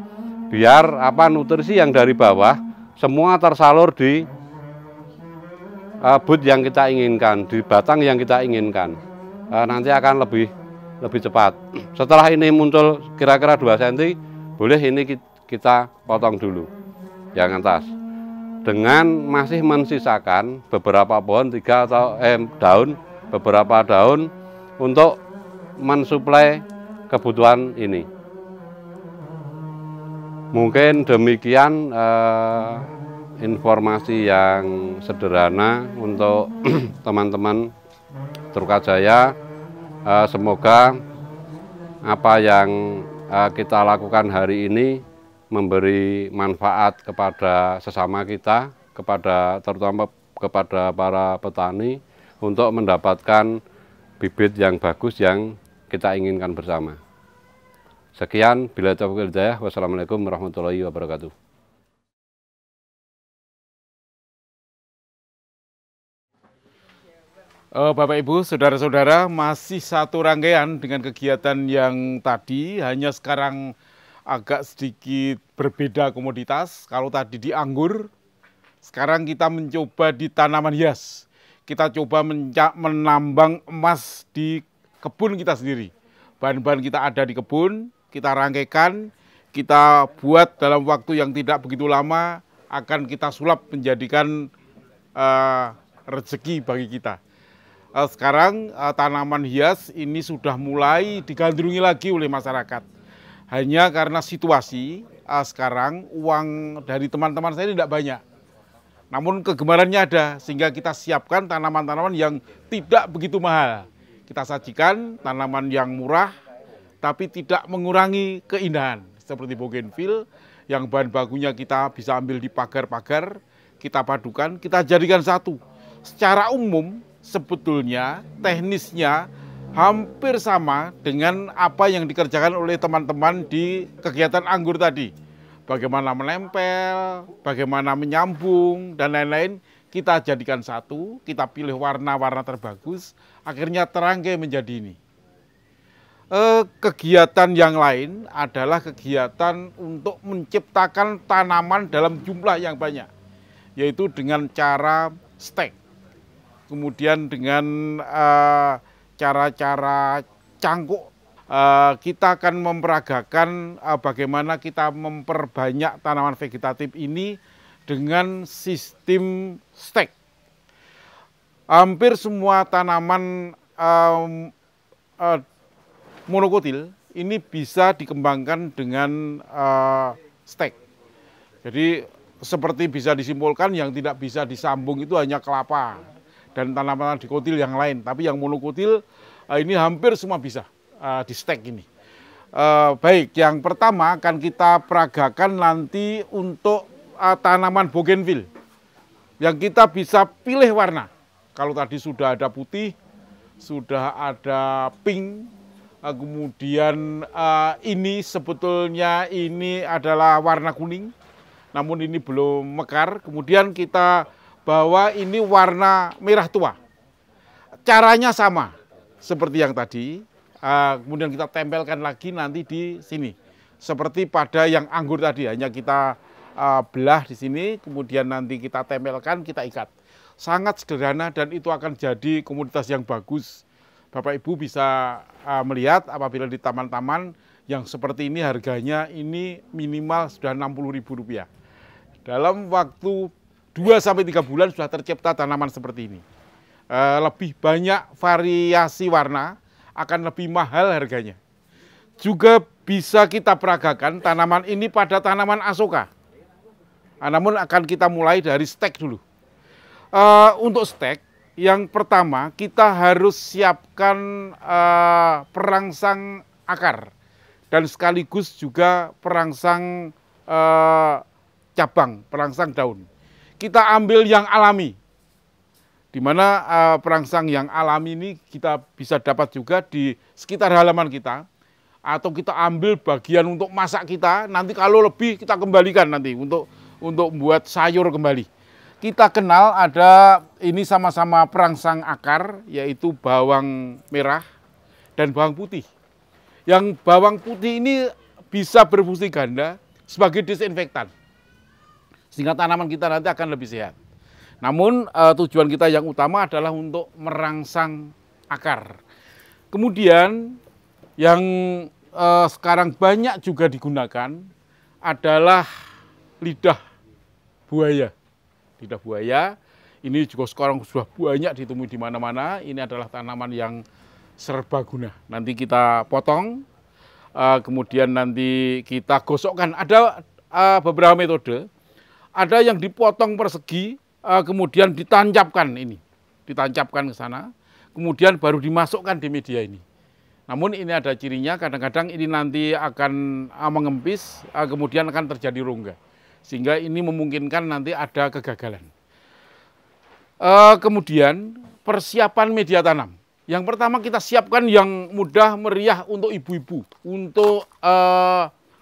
Biar nutrisi yang dari bawah semua tersalur di bud yang kita inginkan, di batang yang kita inginkan. nanti akan lebih cepat. Setelah ini muncul kira-kira 2 cm, boleh ini kita potong dulu yang atas. Dengan masih mensisakan beberapa pohon, beberapa daun untuk mensuplai kebutuhan ini. Mungkin demikian informasi yang sederhana untuk teman-teman Trukajaya. Semoga apa yang kita lakukan hari ini memberi manfaat kepada sesama kita, terutama kepada para petani untuk mendapatkan bibit yang bagus yang kita inginkan bersama. Sekian, bila taufiq wal hidayah. Wassalamualaikum warahmatullahi wabarakatuh. Bapak Ibu, saudara-saudara, masih satu rangkaian dengan kegiatan yang tadi, hanya sekarang agak sedikit berbeda komoditas. Kalau tadi di anggur, sekarang kita mencoba di tanaman hias. Kita coba menambang emas di kebun kita sendiri. Bahan-bahan kita ada di kebun, kita rangkaikan, kita buat dalam waktu yang tidak begitu lama, akan kita sulap menjadikan rezeki bagi kita. Sekarang tanaman hias ini sudah mulai digandrungi lagi oleh masyarakat. Hanya karena situasi sekarang uang dari teman-teman saya tidak banyak. Namun kegemarannya ada, sehingga kita siapkan tanaman-tanaman yang tidak begitu mahal. Kita sajikan tanaman yang murah, tapi tidak mengurangi keindahan. Seperti bougainville, yang bahan bakunya kita bisa ambil di pagar-pagar, kita padukan, kita jadikan satu. Secara umum, sebetulnya teknisnya hampir sama dengan apa yang dikerjakan oleh teman-teman di kegiatan anggur tadi. Bagaimana menempel, bagaimana menyambung, dan lain-lain, kita jadikan satu, kita pilih warna-warna terbagus, akhirnya terangkai menjadi ini. Kegiatan yang lain adalah kegiatan untuk menciptakan tanaman dalam jumlah yang banyak, yaitu dengan cara stek. Kemudian dengan cara-cara cangkuk, kita akan memperagakan bagaimana kita memperbanyak tanaman vegetatif ini dengan sistem stek. Hampir semua tanaman monokotil ini bisa dikembangkan dengan stek. Jadi seperti bisa disimpulkan yang tidak bisa disambung itu hanya kelapa dan tanaman dikotil yang lain, tapi yang monokotil ini hampir semua bisa di stek ini. Baik, yang pertama akan kita peragakan nanti untuk tanaman bougainville, yang kita bisa pilih warna. Kalau tadi sudah ada putih, sudah ada pink, kemudian ini sebetulnya ini adalah warna kuning, namun ini belum mekar. Kemudian kita bahwa ini warna merah tua. Caranya sama seperti yang tadi. Kemudian kita tempelkan lagi nanti di sini. Seperti pada yang anggur tadi, hanya kita belah di sini, kemudian nanti kita tempelkan, kita ikat. Sangat sederhana dan itu akan jadi komoditas yang bagus. Bapak Ibu bisa melihat apabila di taman-taman yang seperti ini harganya ini minimal sudah Rp60.000. Dalam waktu 2-3 bulan sudah tercipta tanaman seperti ini. Lebih banyak variasi warna, akan lebih mahal harganya. Juga bisa kita peragakan tanaman ini pada tanaman asoka. Namun akan kita mulai dari stek dulu. Untuk stek, yang pertama kita harus siapkan perangsang akar. Dan sekaligus juga perangsang cabang, perangsang daun. Kita ambil yang alami, di mana perangsang yang alami ini kita bisa dapat juga di sekitar halaman kita, atau kita ambil bagian untuk masak kita, nanti kalau lebih kita kembalikan nanti untuk buat sayur kembali. Kita kenal ada ini sama-sama perangsang akar, yaitu bawang merah dan bawang putih. Yang bawang putih ini bisa berfungsi ganda sebagai disinfektan, sehingga tanaman kita nanti akan lebih sehat. Namun tujuan kita yang utama adalah untuk merangsang akar. Kemudian yang sekarang banyak juga digunakan adalah lidah buaya. Lidah buaya ini juga sekarang sudah banyak ditemui di mana-mana. Ini adalah tanaman yang serbaguna. Nanti kita potong, kemudian nanti kita gosokkan. Ada beberapa metode. Ada yang dipotong persegi, kemudian ditancapkan ini, ditancapkan ke sana, kemudian baru dimasukkan di media ini. Namun ini ada cirinya, kadang-kadang ini nanti akan mengempis, kemudian akan terjadi rongga. Sehingga ini memungkinkan nanti ada kegagalan. Kemudian persiapan media tanam. Yang pertama kita siapkan yang mudah meriah untuk ibu-ibu. Untuk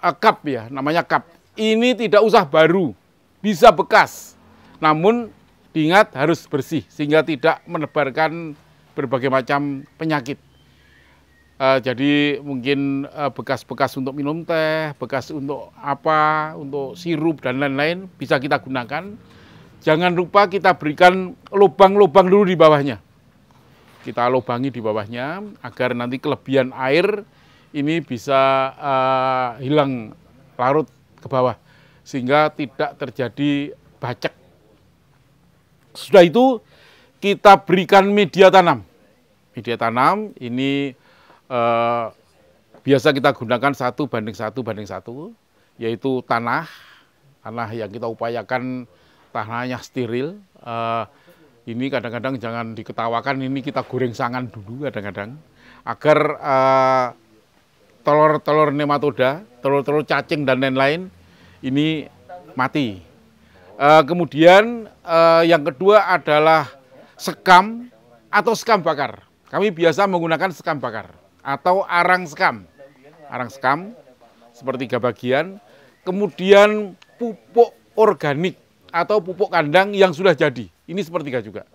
cup ya, namanya cup. Ini tidak usah baru, bisa bekas. Namun diingat harus bersih, sehingga tidak menebarkan berbagai macam penyakit. Jadi mungkin bekas-bekas untuk minum teh, bekas untuk apa, untuk sirup dan lain-lain bisa kita gunakan. Jangan lupa kita berikan lubang-lubang dulu di bawahnya. Kita lubangi di bawahnya agar nanti kelebihan air ini bisa hilang larut ke bawah. Sehingga tidak terjadi bacek. Sudah itu kita berikan media tanam. Media tanam ini biasa kita gunakan 1:1:1, yaitu tanah yang kita upayakan tanahnya steril. Ini kadang-kadang jangan diketawakan, ini kita goreng sangan dulu kadang-kadang agar telur-telur nematoda, telur-telur cacing dan lain-lain ini mati. Kemudian yang kedua adalah sekam atau sekam bakar. Kami biasa menggunakan sekam bakar atau arang sekam sepertiga bagian, kemudian pupuk organik atau pupuk kandang yang sudah jadi, ini sepertiga juga.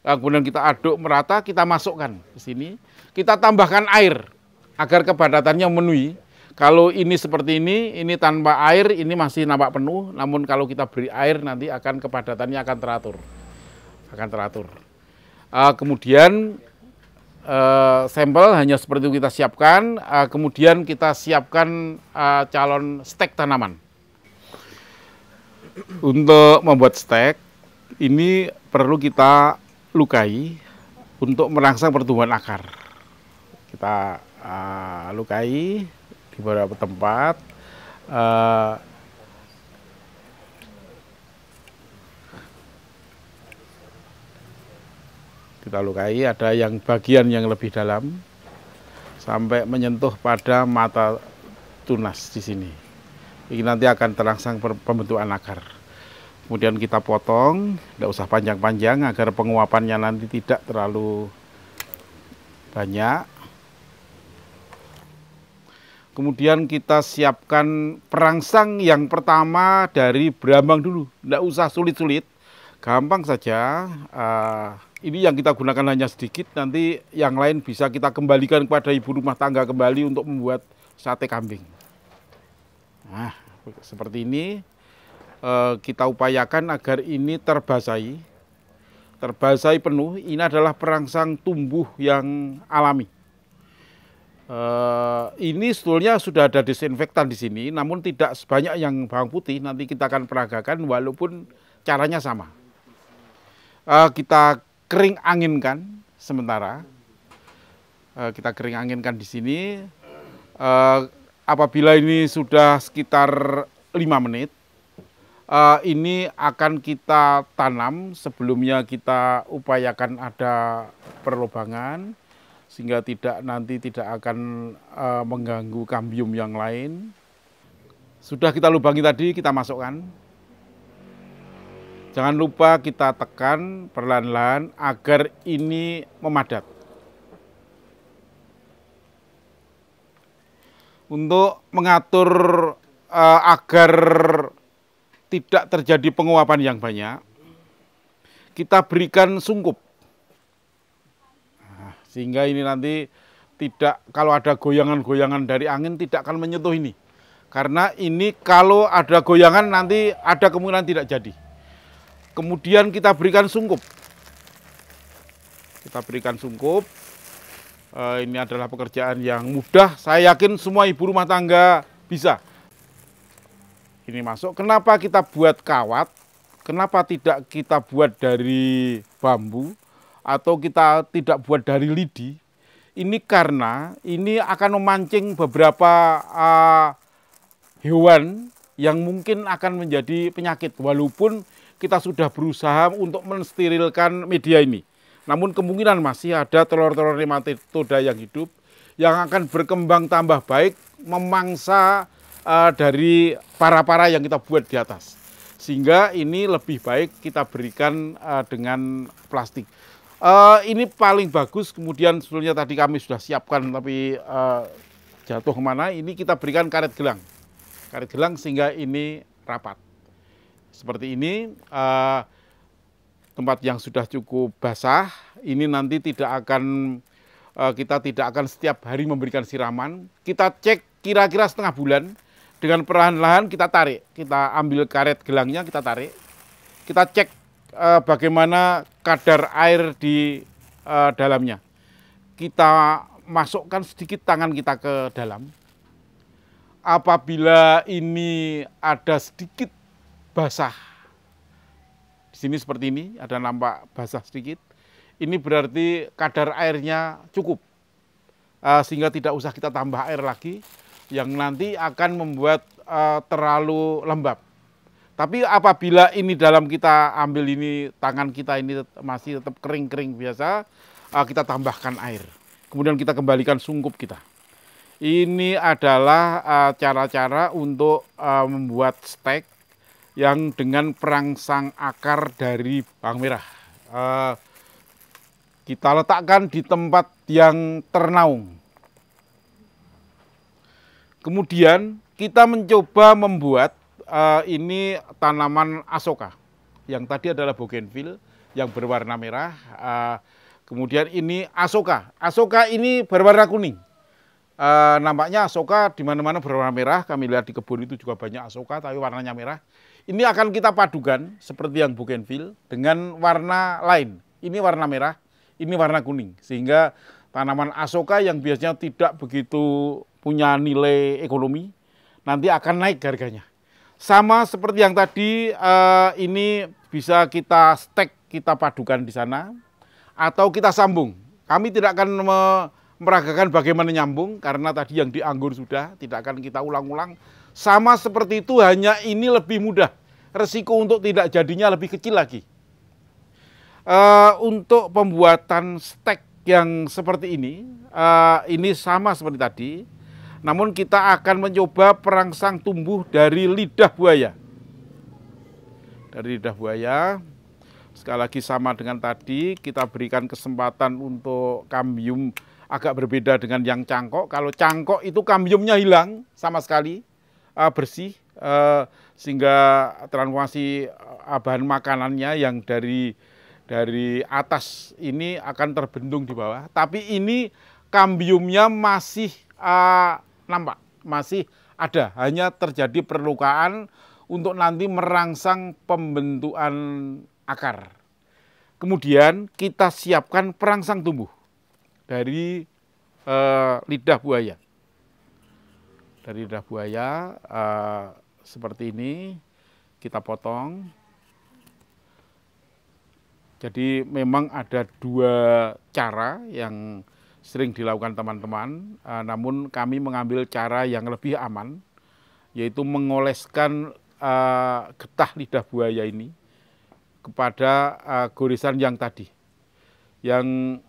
Kemudian kita aduk merata, kita masukkan ke sini, kita tambahkan air agar kepadatannya memenuhi. Kalau ini seperti ini tanpa air, ini masih nampak penuh, namun kalau kita beri air nanti akan kepadatannya akan teratur. Kemudian sampel hanya seperti itu kita siapkan, kemudian kita siapkan calon stek tanaman. Untuk membuat stek ini perlu kita lukai untuk merangsang pertumbuhan akar. Kita lukai di beberapa tempat. Kita lukai, ada yang bagian yang lebih dalam sampai menyentuh pada mata tunas di sini. Ini nanti akan terangsang pembentukan akar. Kemudian kita potong, tidak usah panjang-panjang agar penguapannya nanti tidak terlalu banyak. Kemudian kita siapkan perangsang yang pertama dari berambang dulu, tidak usah sulit-sulit, gampang saja. Ini yang kita gunakan hanya sedikit, nanti yang lain bisa kita kembalikan kepada ibu rumah tangga kembali untuk membuat sate kambing. Nah, seperti ini kita upayakan agar ini terbasahi penuh. Ini adalah perangsang tumbuh yang alami. Ini sebetulnya sudah ada disinfektan di sini, namun tidak sebanyak yang bawang putih. Nanti kita akan peragakan walaupun caranya sama. Kita kering anginkan sementara. Kita kering anginkan di sini. Apabila ini sudah sekitar 5 menit, ini akan kita tanam. Sebelumnya kita upayakan ada perlobangan sehingga nanti tidak akan mengganggu kambium yang lain. Sudah kita lubangi tadi, kita masukkan. Jangan lupa kita tekan perlahan-lahan agar ini memadat. Untuk mengatur agar tidak terjadi penguapan yang banyak, kita berikan sungkup. Nah, sehingga ini nanti tidak, kalau ada goyangan-goyangan dari angin tidak akan menyentuh ini. Karena ini kalau ada goyangan nanti ada kemungkinan tidak jadi. Kemudian kita berikan sungkup. Kita berikan sungkup. Ini adalah pekerjaan yang mudah, saya yakin semua ibu rumah tangga bisa. Ini masuk, kenapa kita buat kawat, kenapa tidak kita buat dari bambu, atau kita tidak buat dari lidi. Ini karena ini akan memancing beberapa hewan yang mungkin akan menjadi penyakit, walaupun kita sudah berusaha untuk mensterilkan media ini. Namun kemungkinan masih ada telur-telur nematoda yang hidup yang akan berkembang tambah baik, memangsa dari para-para yang kita buat di atas. Sehingga ini lebih baik kita berikan dengan plastik. Ini paling bagus, kemudian sebetulnya tadi kami sudah siapkan tapi jatuh kemana, ini kita berikan karet gelang. Karet gelang sehingga ini rapat. Seperti ini. Tempat yang sudah cukup basah, ini nanti tidak akan kita tidak akan setiap hari memberikan siraman. Kita cek kira-kira setengah bulan, dengan perlahan-lahan kita tarik. Kita ambil karet gelangnya, kita tarik. Kita cek bagaimana kadar air di dalamnya. Kita masukkan sedikit tangan kita ke dalam. Apabila ini ada sedikit basah, di sini seperti ini, ada nampak basah sedikit. Ini berarti kadar airnya cukup. Sehingga tidak usah kita tambah air lagi, yang nanti akan membuat terlalu lembab. Tapi apabila ini dalam kita ambil ini, tangan kita ini masih tetap kering-kering biasa, kita tambahkan air. Kemudian kita kembalikan sungkup kita. Ini adalah cara-cara untuk membuat steak yang dengan perangsang akar dari bawang merah. Kita letakkan di tempat yang ternaung. Kemudian kita mencoba membuat ini tanaman asoka. Yang tadi adalah bougainville yang berwarna merah. Kemudian ini asoka. Asoka ini berwarna kuning. Nampaknya asoka di mana-mana berwarna merah. Kami lihat di kebun itu juga banyak asoka, tapi warnanya merah. Ini akan kita padukan seperti yang bougainville dengan warna lain. Ini warna merah, ini warna kuning. Sehingga tanaman asoka yang biasanya tidak begitu punya nilai ekonomi, nanti akan naik harganya. Sama seperti yang tadi, ini bisa kita stek, kita padukan di sana, atau kita sambung. Kami tidak akan meragakan bagaimana nyambung, karena tadi yang di anggur sudah, tidak akan kita ulang-ulang. Sama seperti itu, hanya ini lebih mudah. Resiko untuk tidak jadinya lebih kecil lagi. Untuk pembuatan stek yang seperti ini sama seperti tadi. Namun kita akan mencoba perangsang tumbuh dari lidah buaya. Dari lidah buaya, sekali lagi sama dengan tadi, kita berikan kesempatan untuk kambium agak berbeda dengan yang cangkok. Kalau cangkok itu kambiumnya hilang sama sekali, bersih, sehingga transformasi bahan makanannya yang dari atas ini akan terbendung di bawah. Tapi ini kambiumnya masih nampak, masih ada, hanya terjadi perlukaan untuk nanti merangsang pembentukan akar. Kemudian kita siapkan perangsang tumbuh dari lidah buaya. Dari lidah buaya seperti ini kita potong. Jadi memang ada dua cara yang sering dilakukan teman-teman, namun kami mengambil cara yang lebih aman, yaitu mengoleskan getah lidah buaya ini kepada goresan yang tadi. Yang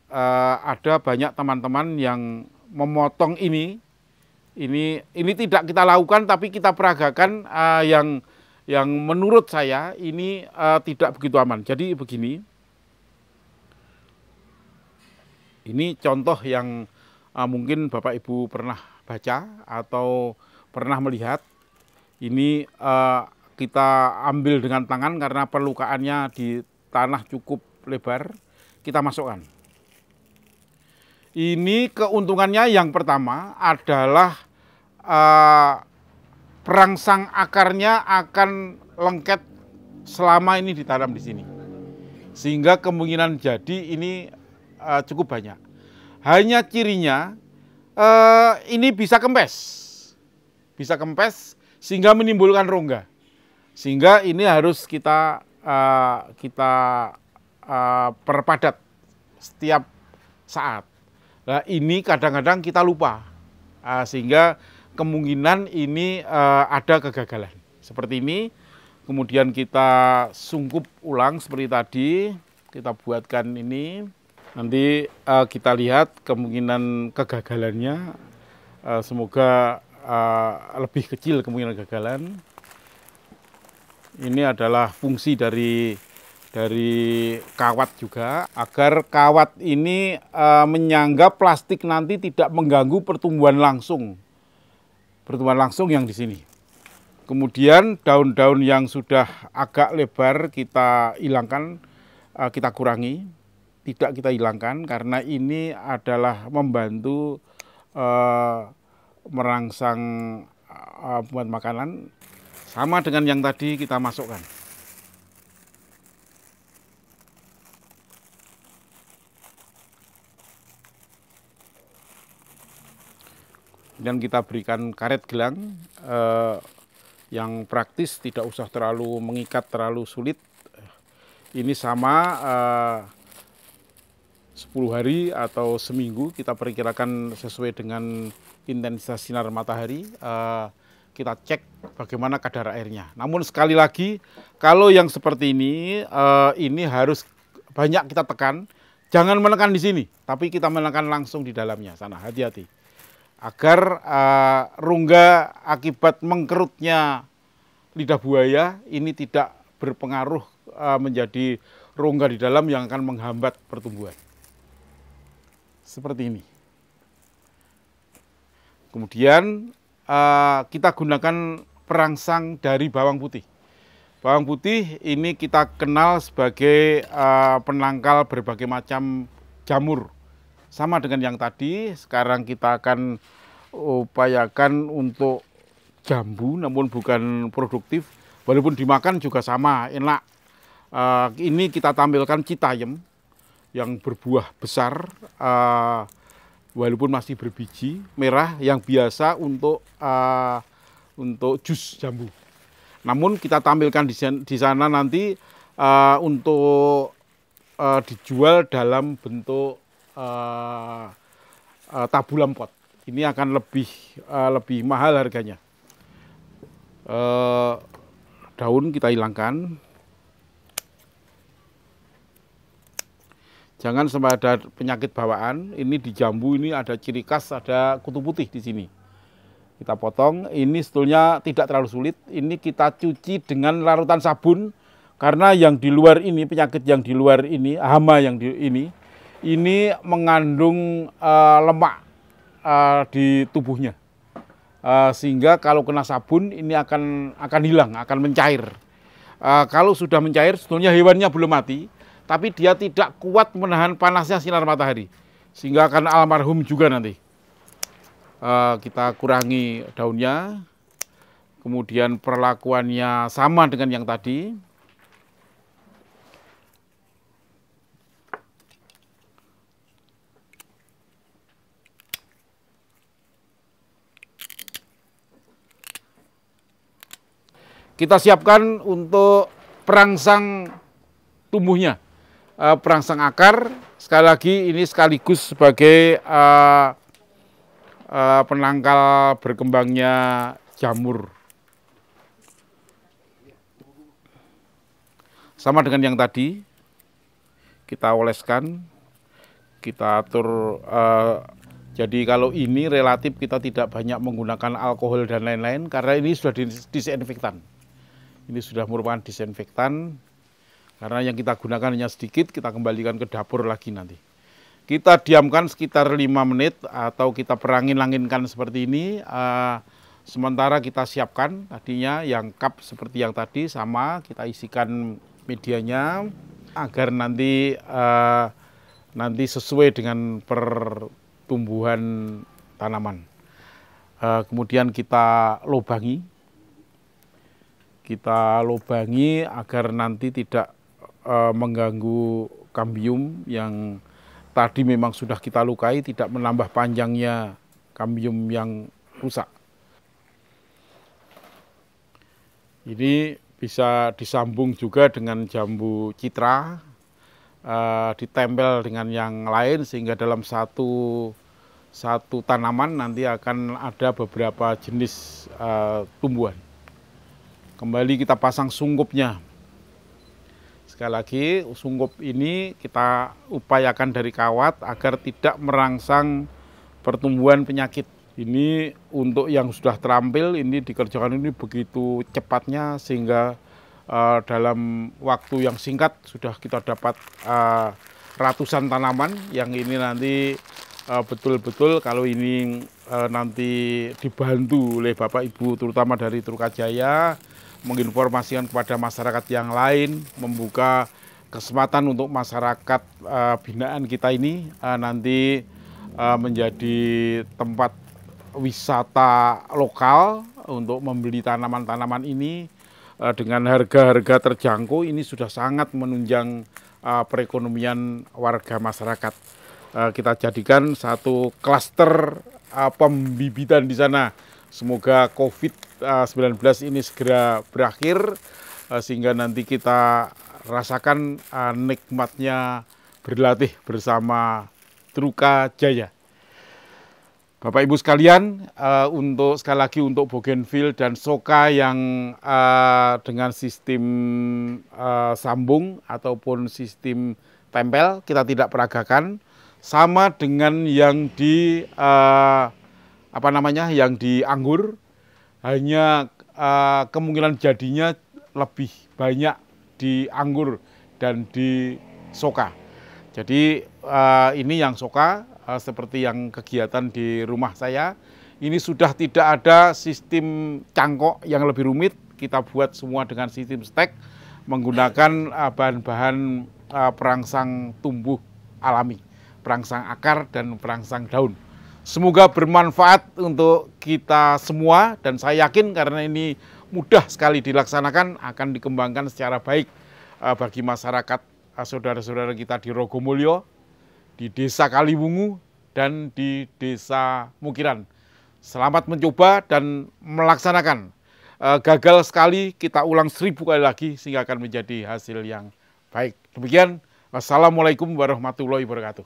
ada banyak teman-teman yang memotong ini tidak kita lakukan, tapi kita peragakan yang menurut saya ini tidak begitu aman. Jadi begini, ini contoh yang mungkin Bapak Ibu pernah baca atau pernah melihat. Ini kita ambil dengan tangan karena perlukaannya di tanah cukup lebar, kita masukkan. Ini keuntungannya yang pertama adalah perangsang akarnya akan lengket selama ini ditanam di sini. Sehingga kemungkinan jadi ini cukup banyak. Hanya cirinya ini bisa kempes sehingga menimbulkan rongga. Sehingga ini harus kita perpadat setiap saat. Nah, ini kadang-kadang kita lupa, sehingga kemungkinan ini ada kegagalan. Seperti ini, kemudian kita sungkup ulang seperti tadi, kita buatkan ini. Nanti kita lihat kemungkinan kegagalannya, semoga lebih kecil kemungkinan kegagalan. Ini adalah fungsi dari kawat juga, agar kawat ini menyangga plastik nanti tidak mengganggu pertumbuhan langsung yang di sini. Kemudian daun-daun yang sudah agak lebar kita hilangkan, kita kurangi, tidak kita hilangkan karena ini adalah membantu merangsang buat makanan. Sama dengan yang tadi kita masukkan. Dan kita berikan karet gelang yang praktis, tidak usah terlalu mengikat, terlalu sulit. Ini sama 10 hari atau seminggu, kita perkirakan sesuai dengan intensitas sinar matahari. Kita cek bagaimana kadar airnya. Namun sekali lagi, kalau yang seperti ini harus banyak kita tekan. Jangan menekan di sini, tapi kita menekan langsung di dalamnya sana. Hati-hati, agar rongga akibat mengkerutnya lidah buaya ini tidak berpengaruh menjadi rongga di dalam yang akan menghambat pertumbuhan. Seperti ini. Kemudian kita gunakan perangsang dari bawang putih. Bawang putih ini kita kenal sebagai penangkal berbagai macam jamur. Sama dengan yang tadi, sekarang kita akan upayakan untuk jambu, namun bukan produktif. Walaupun dimakan juga sama, enak. Ini kita tampilkan citayam yang berbuah besar, walaupun masih berbiji merah, yang biasa untuk jus jambu. Namun kita tampilkan di sana nanti untuk dijual dalam bentuk tabulam pot. Ini akan lebih mahal harganya. Daun kita hilangkan. Jangan sampai ada penyakit bawaan. Ini di jambu ini ada ciri khas, ada kutu putih di sini. Kita potong. Ini sebetulnya tidak terlalu sulit. Ini kita cuci dengan larutan sabun, karena yang di luar ini, penyakit yang di luar ini, hama yang ini mengandung lemak di tubuhnya, sehingga kalau kena sabun ini akan hilang, akan mencair. Kalau sudah mencair, sebetulnya hewannya belum mati, tapi dia tidak kuat menahan panasnya sinar matahari, sehingga akan almarhum juga nanti. Kita kurangi daunnya, kemudian perlakuannya sama dengan yang tadi. Kita siapkan untuk perangsang tumbuhnya. Perangsang akar, sekali lagi ini sekaligus sebagai penangkal berkembangnya jamur. Sama dengan yang tadi, kita oleskan, kita atur. Jadi kalau ini relatif kita tidak banyak menggunakan alkohol dan lain-lain, karena ini sudah disinfektan. Ini sudah merupakan disinfektan. Karena yang kita gunakan hanya sedikit, kita kembalikan ke dapur lagi nanti. Kita diamkan sekitar 5 menit atau kita perangin-anginkan seperti ini. Sementara kita siapkan tadinya yang cup seperti yang tadi, sama kita isikan medianya agar nanti sesuai dengan pertumbuhan tanaman. Kemudian kita lubangi. Kita lubangi agar nanti tidak mengganggu kambium yang tadi memang sudah kita lukai, tidak menambah panjangnya kambium yang rusak. Ini bisa disambung juga dengan jambu citra, ditempel dengan yang lain sehingga dalam satu tanaman nanti akan ada beberapa jenis tumbuhan. Kembali kita pasang sungkupnya. Sekali lagi, sungkup ini kita upayakan dari kawat agar tidak merangsang pertumbuhan penyakit. Ini untuk yang sudah terampil, ini dikerjakan ini begitu cepatnya sehingga dalam waktu yang singkat sudah kita dapat ratusan tanaman yang ini nanti betul-betul kalau ini nanti dibantu oleh Bapak Ibu terutama dari Trukajaya menginformasikan kepada masyarakat yang lain, membuka kesempatan untuk masyarakat binaan kita ini nanti menjadi tempat wisata lokal untuk membeli tanaman-tanaman ini dengan harga-harga terjangkau. Ini sudah sangat menunjang perekonomian warga masyarakat. Kita jadikan satu klaster pembibitan di sana. Semoga COVID-19 ini segera berakhir sehingga nanti kita rasakan nikmatnya berlatih bersama Trukajaya. Bapak Ibu sekalian, untuk sekali lagi untuk bougainville dan soka yang dengan sistem sambung ataupun sistem tempel kita tidak peragakan, sama dengan yang di yang di anggur, hanya kemungkinan jadinya lebih banyak di anggur dan di soka. Jadi ini yang soka. Seperti yang kegiatan di rumah saya, ini sudah tidak ada sistem cangkok yang lebih rumit, kita buat semua dengan sistem stek, menggunakan bahan-bahan perangsang tumbuh alami, perangsang akar dan perangsang daun. Semoga bermanfaat untuk kita semua dan saya yakin karena ini mudah sekali dilaksanakan akan dikembangkan secara baik bagi masyarakat saudara-saudara kita di Rogomulyo, di Desa Kaliwungu, dan di Desa Mukiran. Selamat mencoba dan melaksanakan. Gagal sekali, kita ulang 1000 kali lagi sehingga akan menjadi hasil yang baik. Demikian, wassalamualaikum warahmatullahi wabarakatuh.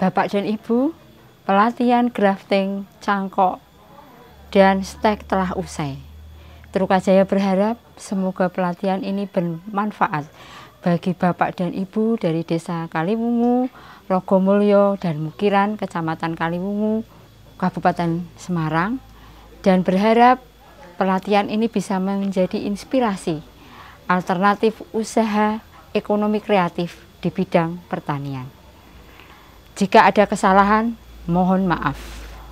Bapak dan Ibu, pelatihan grafting, cangkok, dan stek telah usai. Trukajaya berharap semoga pelatihan ini bermanfaat bagi Bapak dan Ibu dari Desa Kaliwungu, Rogomulyo, dan Mukiran, Kecamatan Kaliwungu, Kabupaten Semarang, dan berharap pelatihan ini bisa menjadi inspirasi alternatif usaha ekonomi kreatif di bidang pertanian. Jika ada kesalahan, mohon maaf.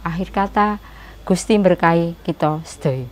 Akhir kata, Gusti berkahi kita sedaya.